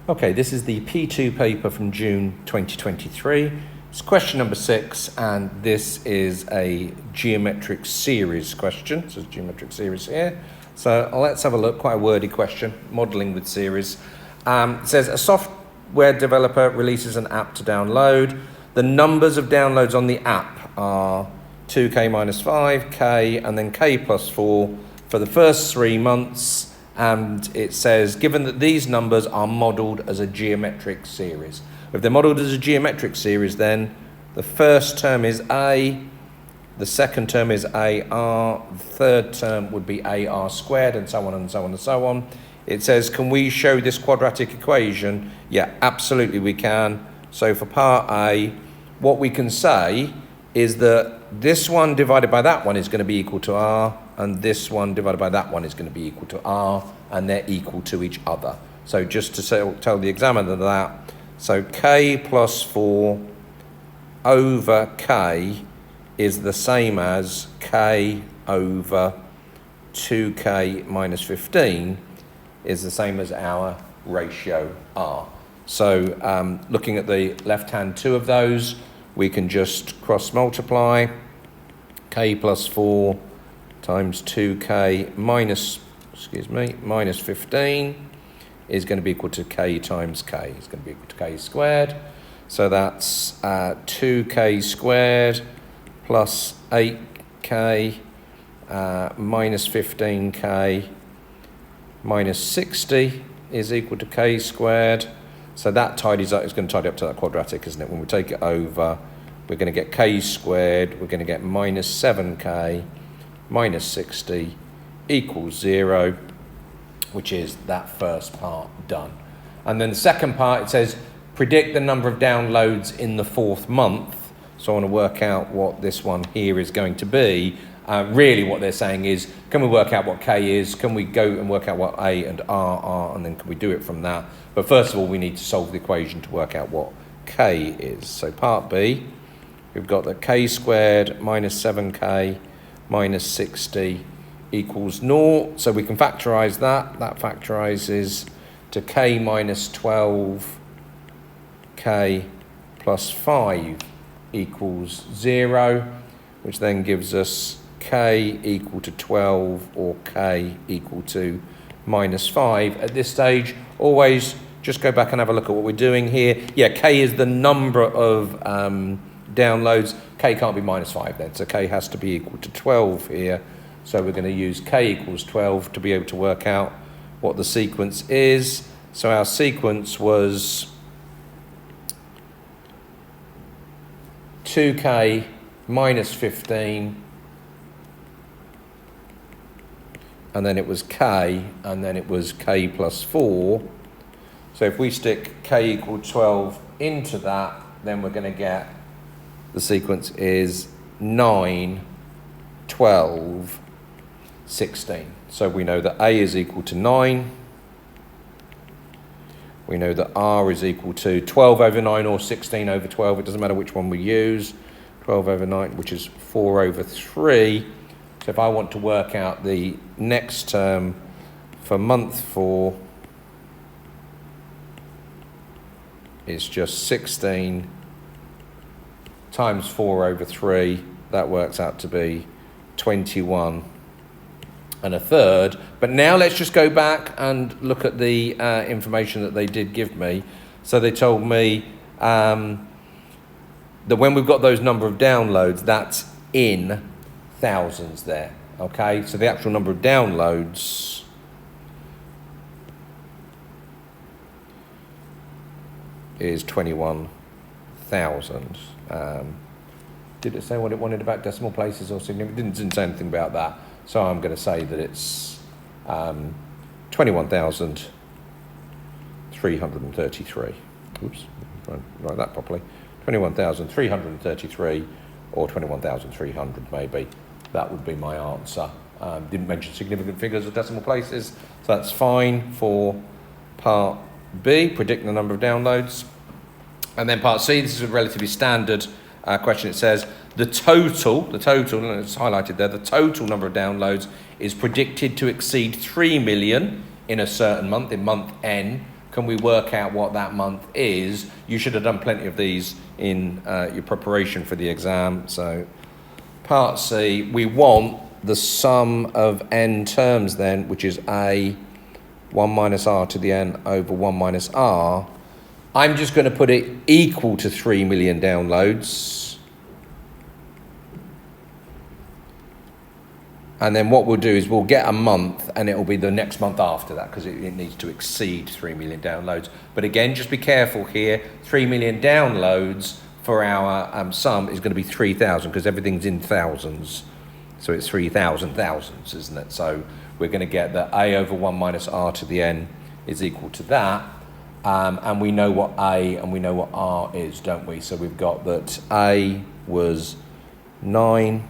Okay, this is the P2 paper from June 2023. It's question number 6, and this is a geometric series question. So it's a geometric series here. So let's have a look, quite a wordy question, modelling with series. It says a software developer releases an app to download. The numbers of downloads on the app are 2k minus 5k and then k plus 4 for the first 3 months. And it says, given that these numbers are modelled as a geometric series. If they're modelled as a geometric series, then the first term is A, the second term is AR, the third term would be AR squared, and so on and so on and so on. It says, can we show this quadratic equation? Yeah, absolutely we can. So for part A, what we can say is that this one divided by that one is going to be equal to R, and this one divided by that one is going to be equal to R, and they're equal to each other. So just to tell the examiner that, so k plus 4 over k is the same as k over 2k minus 15 is the same as our ratio R. So looking at the left-hand two of those, we can just cross-multiply. K plus 4 times 2k minus 15 is going to be equal to k times k. It's going to be equal to k squared. So that's 2k squared plus 8k minus 15k minus 60 is equal to k squared. So that tidies up, it's going to tidy up to that quadratic, isn't it? When we take it over, we're going to get k squared, we're going to get minus 7k minus 60 equals 0, which is that first part done. And then the second part, it says, predict the number of downloads in the 4th month. So I want to work out what this one here is going to be. Really what they're saying is, can we work out what k is? Can we go and work out what a and r are? And then can we do it from that? But first of all, we need to solve the equation to work out what k is. So part B, we've got that k squared minus 7k minus 60 equals 0. So we can factorise that. That factorises to k minus 12k plus 5 equals 0, which then gives us k equal to 12 or k equal to minus 5. At this stage, always just go back and have a look at what we're doing here. Yeah, k is the number of downloads. K can't be minus 5 then, so k has to be equal to 12 here. So we're going to use k equals 12 to be able to work out what the sequence is. So our sequence was 2k minus 15, and then it was k, and then it was k plus 4. So if we stick k equal 12 into that, then we're going to get, the sequence is 9, 12, 16. So we know that a is equal to 9. We know that r is equal to 12 over 9 or 16 over 12. It doesn't matter which one we use. 12 over 9, which is 4 over 3. So if I want to work out the next term for month 4, it's just 16 times 4 over 3. That works out to be 21 and a third. But now let's just go back and look at the information that they did give me. So they told me that when we've got those number of downloads, that's in thousands there. Okay, so the actual number of downloads is 21,000. Did it say what it wanted about decimal places or significance? Didn't say anything about that. So I'm going to say that it's 21,333. Oops, write that properly. 21,333 or 21,300 maybe. That would be my answer. Didn't mention significant figures or decimal places, so that's fine for part B, predict the number of downloads. And then part C, this is a relatively standard question. It says the total, and it's highlighted there, the total number of downloads is predicted to exceed 3 million in a certain month, in month N, can we work out what that month is? You should have done plenty of these in your preparation for the exam. So part C, we want the sum of n terms then, which is a 1 minus r to the n over 1 minus r. I'm just going to put it equal to 3 million downloads. And then what we'll do is we'll get a month, and it will be the next month after that, because it needs to exceed 3 million downloads. But again, just be careful here. 3 million downloads for our sum is going to be 3,000, because everything's in thousands. So it's 3,000 thousands, isn't it? So we're going to get that a over 1 minus r to the n is equal to that. And we know what a and we know what r is, don't we? So we've got that a was 9,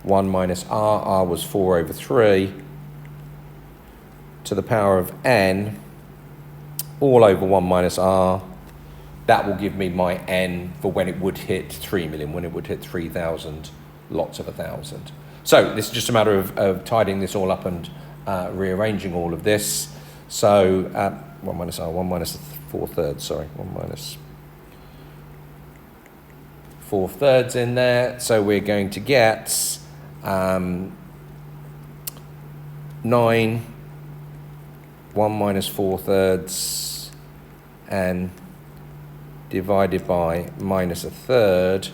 1 minus r was 4 over 3 to the power of n, all over 1 minus r. That will give me my n for when it would hit 3 million, when it would hit 3,000 lots of 1,000. So this is just a matter of tidying this all up and rearranging all of this. So 1 minus r, 1 minus 4/3, sorry, 1 minus 4/3 in there. So we're going to get 9, 1 minus 4/3, and divided by minus 1/3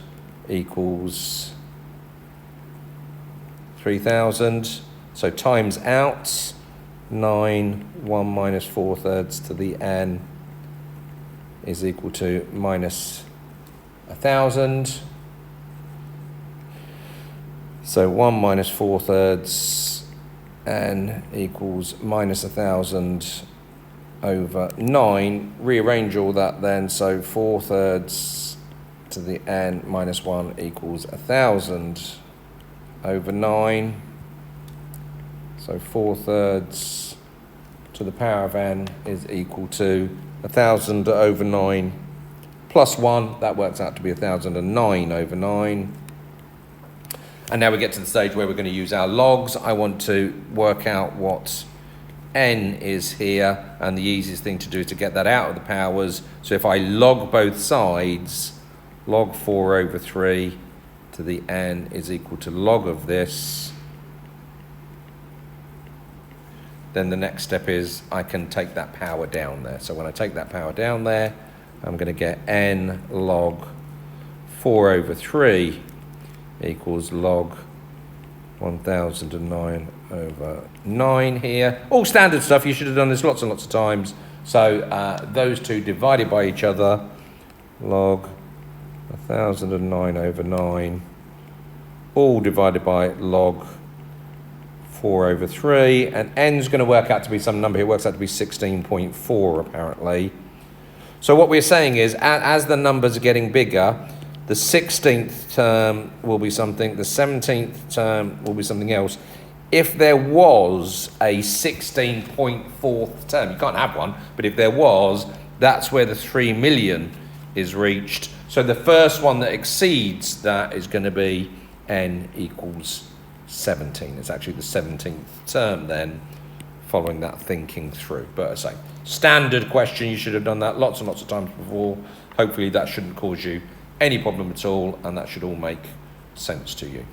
equals 3,000. So times out 9, 1 minus 4/3 to the n is equal to minus 1,000. So 1 minus 4/3 n equals minus 1,000 over 9. Rearrange all that then. So 4/3 to the n minus 1 equals 1,000 over 9. So 4/3 to the power of n is equal to 1,000 over 9 plus 1. That works out to be 1,009 over 9. And now we get to the stage where we're going to use our logs. I want to work out what n is here, and the easiest thing to do is to get that out of the powers. So if I log both sides, log 4 over 3 to the n is equal to log of this. Then the next step is I can take that power down there. So when I take that power down there, I'm going to get n log 4 over 3 equals log 1,009 over 9 here. All standard stuff. You should have done this lots and lots of times. So those two divided by each other, log 1,009 over 9, all divided by log 4 over 3, and n is going to work out to be some number here. It works out to be 16.4 apparently. So what we're saying is, as the numbers are getting bigger, the 16th term will be something, the 17th term will be something else. If there was a 16.4th term, you can't have one, but if there was, that's where the 3 million is reached. So the first one that exceeds that is going to be n equals 17. It's actually the 17th term then, following that thinking through. But I say, standard question, you should have done that lots and lots of times before. Hopefully that shouldn't cause you any problem at all, and that should all make sense to you.